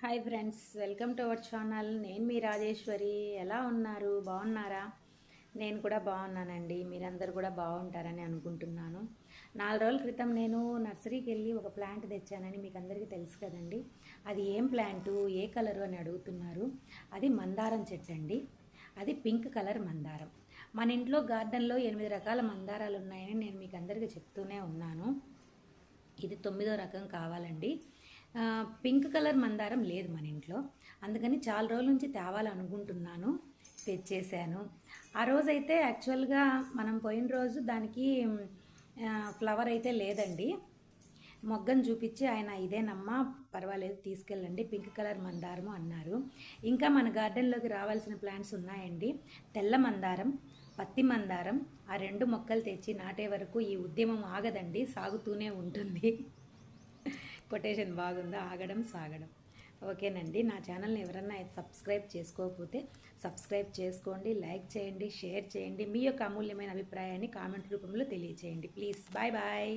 Hi friends, welcome to our channel. నేను మీ రాజేశ్వరి. ఎలా ఉన్నారు? బాగున్నారా? నేను కూడా బాగున్నానండి. మీరందరూ కూడా బాగుంటారని అనుకుంటున్నాను. 4 రోజుల క్రితం నేను నర్సరీకి వెళ్ళి ఒక ప్లాంట్ తెచ్చానని మీకు అందరికీ తెలుసు కదండి. అది ఏం ప్లాంటు, ఏ కలరు అని అడుగుతున్నారు. అది మందారం చెట్టు అండి. అది పింక్ కలర్ మందారం. మన ఇంట్లో గార్డెన్లో 8 రకాల మందారాలు ఉన్నాయని నేను మీకు అందరికీ చెప్తూనే ఉన్నాను. ఇది 9వ రకం కావాలండి. పింక్ కలర్ మందారం లేదు మన ఇంట్లో, అందుకని చాలా రోజుల నుంచి తేవాలనుకుంటున్నాను. తెచ్చేసాను. ఆ రోజైతే యాక్చువల్గా మనం పోయిన రోజు దానికి ఫ్లవర్ అయితే లేదండి. మొగ్గను చూపించి ఆయన ఇదేనమ్మా, పర్వాలేదు తీసుకెళ్ళండి, పింక్ కలర్ మందారము అన్నారు. ఇంకా మన గార్డెన్లోకి రావాల్సిన ప్లాంట్స్ ఉన్నాయండి. తెల్ల మందారం, పత్తి మందారం. ఆ 2 మొక్కలు తెచ్చి నాటే వరకు ఈ ఉద్యమం ఆగదండి, సాగుతూనే ఉంటుంది. కొటేషన్ బాగుందా? ఆగడం సాగడం. ఓకేనండి. నా ఛానల్ని ఎవరన్నా సబ్స్క్రైబ్ చేసుకోకపోతే సబ్స్క్రైబ్ చేసుకోండి, లైక్ చేయండి, షేర్ చేయండి. మీ యొక్క అమూల్యమైన అభిప్రాయాన్ని కామెంట్ రూపంలో తెలియచేయండి ప్లీజ్. Bye bye.